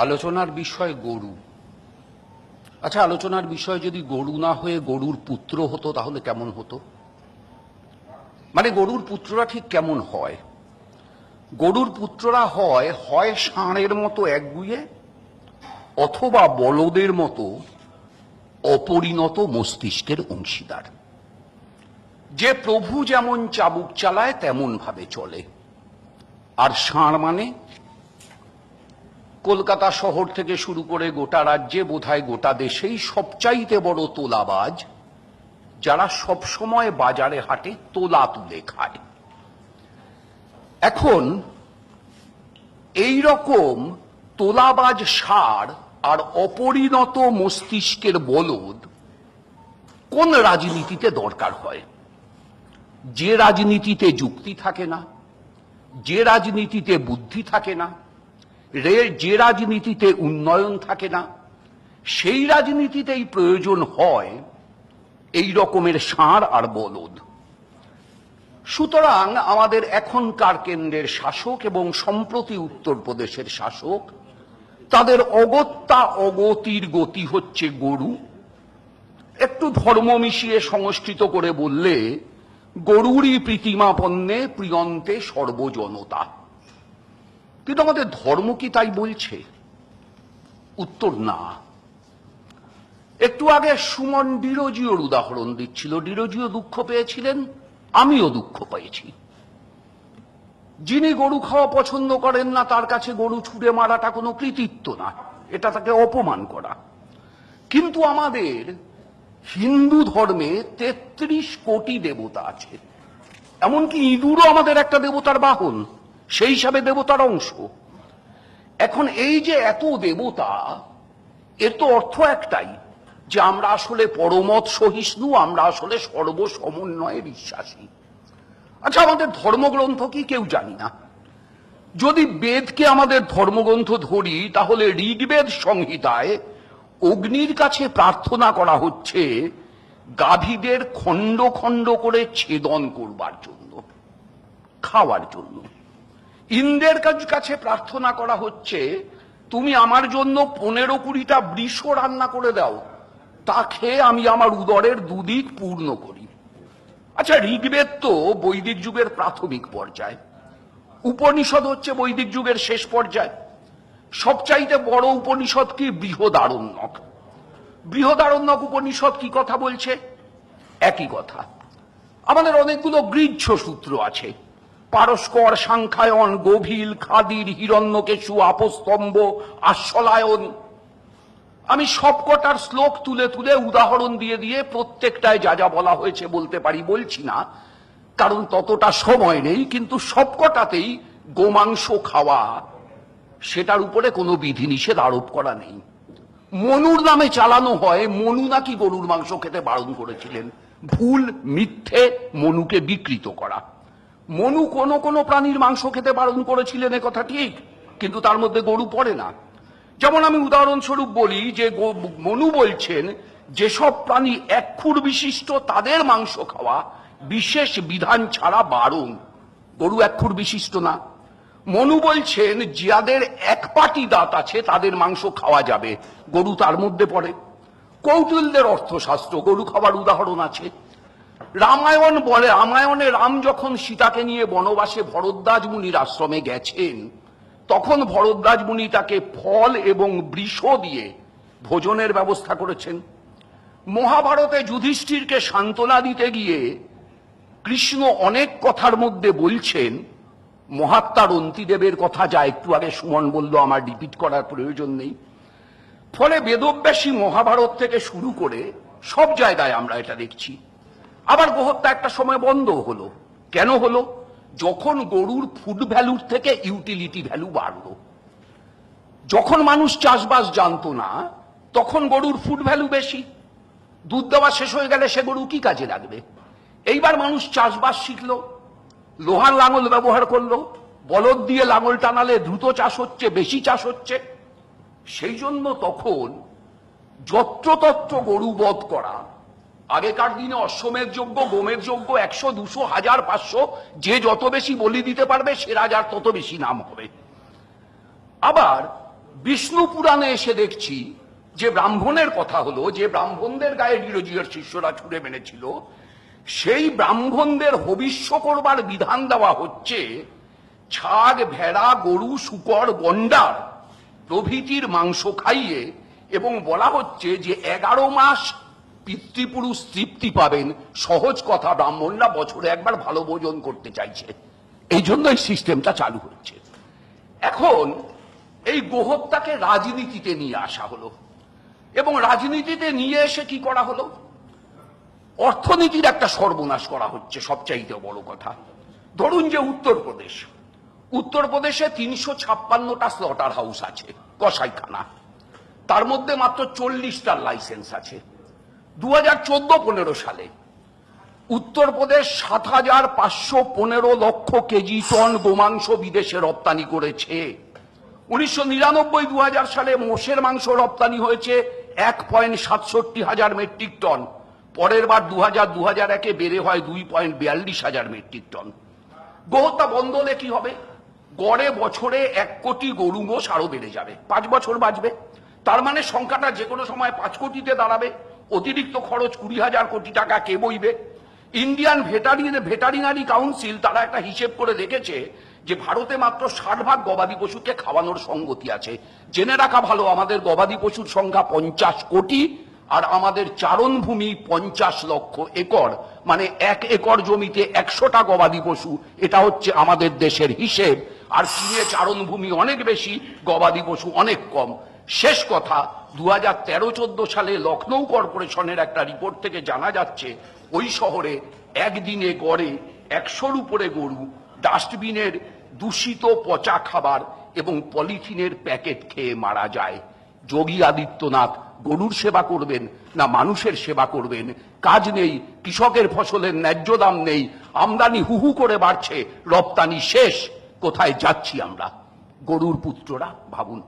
আলোচনার বিষয় গরু। আচ্ছা, আলোচনার বিষয় যদি গরু না হয়ে গরুর পুত্র হতো তাহলে কেমন হতো? মানে গরুর পুত্ররা ঠিক কেমন হয়? গরুর পুত্ররা হয় হয় ষাঁড়ের মতো একগুঁয়ে, অথবা বলদের মতো অপরিণত মস্তিষ্কের অংশীদার, যে প্রভু যেমন চাবুক চালায় তেমন ভাবে চলে। আর ষাঁড় মানে কলকাতা শহর থেকে শুরু করে গোটা রাজ্যে, বোধহয় গোটা দেশেই সবচাইতে বড় তোলাবাজ, যারা সব সময় বাজারে হাটে তোলা তুলে খায়। এখন এই রকম তোলাবাজ ষাঁড় আর অপরিণত মস্তিষ্কের বলদ কোন রাজনীতিতে দরকার হয়? যে রাজনীতিতে যুক্তি থাকে না, যে রাজনীতিতে বুদ্ধি থাকে না, যে রাজনীতিতে উন্নয়ন থাকে না, সেই রাজনীতিতেই প্রয়োজন হয় এই রকমের ষাঁড় আর বলদ। সুতরাং আমাদের এখনকার কেন্দ্রের শাসক এবং সম্প্রতি উত্তরপ্রদেশের শাসক, তাদের অগত্যা অগতির গতি হচ্ছে গরু। একটু ধর্ম মিশিয়ে সংস্কৃত করে বললে, গরুরই প্রীতিমাপন্নে প্রিয়ন্তে সর্বজনতা। কিন্তু আমাদের ধর্ম কি তাই বলছে? উত্তর না। একটু আগে সুমন ডিরোজিওর উদাহরণ দিচ্ছিল। ডিরোজিও দুঃখ পেয়েছিলেন, আমিও দুঃখ পেয়েছি। যিনি গরু খাওয়া পছন্দ করেন না, তার কাছে গরু ছুঁড়ে মারাটা কোনো কৃতিত্ব না, এটা তাকে অপমান করা। কিন্তু আমাদের হিন্দু ধর্মে ৩৩ কোটি দেবতা আছে, এমনকি ইঁদুরও আমাদের একটা দেবতার বাহন, সেই হিসাবে দেবতার অংশ। এখন এই যে এত দেবতা, এর তো অর্থ একটাই, যে আমরা আসলে পরমত সহিষ্ণু, আমরা আসলে সর্বসমন্বয়ে বিশ্বাসী। আচ্ছা, আমাদের ধর্মগ্রন্থ কি কেউ জানি না? যদি বেদকে আমাদের ধর্মগ্রন্থ ধরি, তাহলে ঋগ্বেদ সংহিতায় অগ্নির কাছে প্রার্থনা করা হচ্ছে গাভীদের খণ্ড খণ্ড করে ছেদন করবার জন্য, খাওয়ার জন্য। ইন্দ্রের কাছে প্রার্থনা করা হচ্ছে, তুমি আমার জন্য 15-20টা বৃষ রান্না করে দাও, তা খেয়ে আমি আমার উদরের দুদিক পূর্ণ করি। আচ্ছা, ঋগ্বেদ তো বৈদিক যুগের প্রাথমিক পর্যায়, উপনিষদ হচ্ছে বৈদিক যুগের শেষ পর্যায়। সবচাইতে বড় উপনিষদ কি? বৃহদারণ্যক। বৃহদারণ্যক উপনিষদ কি কথা বলছে? একই কথা। আমাদের অনেকগুলো গৃহ্য সূত্র আছে, পারস্কর, সাংখ্যায়ন, গভীর, খাদির, হিরণ্যকেশু, আপস্তম্ভ, আশ্বলায়ন। আমি সবকটার শ্লোক তুলে তুলে উদাহরণ দিয়ে দিয়ে প্রত্যেকটায় যা যা বলা হয়েছে বলতে পারি, বলছি না কারণ ততটা সময় নেই। কিন্তু সবকটাতেই গোমাংস খাওয়া, সেটার উপরে কোনো বিধিনিষেধ আরোপ করা নেই। মনুর নামে চালানো হয়, মনু নাকি গরুর মাংস খেতে বারণ করেছিলেন। ভুল, মিথ্যে, মনুকে বিকৃত করা। মনু কোনো কোনো প্রাণীর মাংস খেতে বারণ করেছিলেন, এ কথা ঠিক, কিন্তু তার মধ্যে গরু পড়ে না। যেমন আমি উদাহরণস্বরূপ বলি যে মনু বলছেন যেসব প্রাণী এক খুর বিশিষ্ট তাদের মাংস খাওয়া বিশেষ বিধান ছাড়া বারণ, গরু এক খুর বিশিষ্ট না। মনু বলছেন যাদের এক পাটি দাঁত আছে তাদের মাংস খাওয়া যাবে, গরু তার মধ্যে পড়ে। কৌটিল্যের অর্থশাস্ত্র, গরু খাবার উদাহরণ আছে। রামায়ণ বলে, রামায়ণে রাম যখন সীতাকে নিয়ে বনবাসে ভরদ্বাজ মুনির আশ্রমে গেছেন, তখন ভরদ্বাজ মুনি তাকে ফল এবং বৃষ দিয়ে ভোজনের ব্যবস্থা করেছেন। মহাভারতে যুধিষ্ঠিরকে সান্ত্বনা দিতে গিয়ে কৃষ্ণ অনেক কথার মধ্যে বলছেন, মহাত্মা রন্তিদেবের কথা, যা একটু আগে সুমন বলল, আমার রিপিট করার প্রয়োজন নেই। ফলে বেদব্যাসী মহাভারত থেকে শুরু করে সব জায়গায় আমরা এটা দেখছি। আবার গোহত্যা একটা সময় বন্ধ হলো। কেন হলো? যখন গরুর ফুড ভ্যালুর থেকে ইউটিলিটি ভ্যালু বাড়লো। যখন মানুষ চাষবাস জানতো না, তখন গরুর ফুড ভ্যালু বেশি। দুধ দেওয়া শেষ হয়ে গেলে সে গরু কি কাজে লাগবে? এইবার মানুষ চাষবাস শিখলো, লোহার লাঙল ব্যবহার করলো, বলদ দিয়ে লাঙল টানালে দ্রুত চাষ হচ্ছে, বেশি চাষ হচ্ছে। সেই জন্য তখন যত্রতত্র গরু বধ করা, আগেকার দিনে অশ্বমেধ যজ্ঞ, গোমের যজ্ঞ 100, 200, 1000, 500, যে যত বেশি বলি দিতে পারবে সে রাজার তত বেশি নাম হবে। আবার বিষ্ণু পুরাণে এসে দেখছি যে ব্রাহ্মণের কথা হলো, যে ব্রাহ্মণদের গায়ে ডিরোজিয়ার শিষ্যরা ছুড়ে মেরেছিল, সেই ব্রাহ্মণদের হবিষ্য করবার বিধান দেওয়া হচ্ছে ছাগ, ভেড়া, গরু, শূকর, গন্ডার প্রভৃতির মাংস খাইয়ে, এবং বলা হচ্ছে যে 11 মাস পিতৃপুরুষ তৃপ্তি পাবেন। সহজ কথা, ব্রাহ্মণরা বছরে একবার ভালো ভোজন করতে চাইছে, এই জন্য এই সিস্টেমটা চালু হচ্ছে। এখন এই গোহত্যাকে রাজনীতিতে নিয়ে আসা হলো, এবং রাজনীতিতে নিয়ে এসে কি করা হলো? অর্থনীতির একটা সর্বনাশ করা হচ্ছে। সবচাইতে বড় কথা, ধরুন যে উত্তরপ্রদেশে 356টা স্লটার হাউস আছে, কসাইখানা, তার মধ্যে মাত্র 40টার লাইসেন্স আছে। 2014-15 সালে উত্তরপ্রদেশ 7,515 লক্ষ কেজি টন গোমাংস বিদেশে রপ্তানি করেছে। 1999-2000 সালে মোষের মাংস রপ্তানি হয়েছে 1.67 হাজার মেট্রিক টন। পরের বার 2000-2001-এ বেড়ে হয় 2.42 হাজার মেট্রিক টন। গোহত্যা বন্ধ হলে কি হবে? গড়ে বছরে 1 কোটি গরু মোষ আরো বেড়ে যাবে, 5 বছর বাঁচবে। তার মানে সংখ্যাটা যে কোনো সময় 5 কোটিতে দাঁড়াবে। অতিরিক্ত খরচ 20,000 কোটি টাকা কে বইবে? ইন্ডিয়ান ভেটারিনারি কাউন্সিল তারা একটা হিসেব করে দেখেছে যে ভারতে মাত্র 60 গবাদি পশুকে খাওয়ানোর সঙ্গতি আছে। জেনে রাখা ভালো, আমাদের গবাদি পশুর সংখ্যা 50 কোটি, আর আমাদের চারণভূমি 50 লক্ষ একর, মানে 1 একর জমিতে 100টা গবাদি পশু। এটা হচ্ছে আমাদের দেশের হিসেব। আর চীনে চারণভূমি অনেক বেশি, গবাদি পশু অনেক কম। শেষ কথা, 2013-14 সালে লখনৌ কর্পোরেশনের একটা রিপোর্ট থেকে জানা যাচ্ছে ওই শহরে একদিনে গড়ে 100-র উপরে গরু ডাস্টবিনের দূষিত পচা খাবার এবং পলিথিনের প্যাকেট খেয়ে মারা যায়। যোগী আদিত্যনাথ গরুর সেবা করবেন না মানুষের সেবা করবেন? কাজ নেই, কৃষকের ফসলের ন্যায্য দাম নেই, আমদানি হুহু করে বাড়ছে, রপ্তানি শেষ। কোথায় যাচ্ছি আমরা? গরুর পুত্ররা ভাবুন।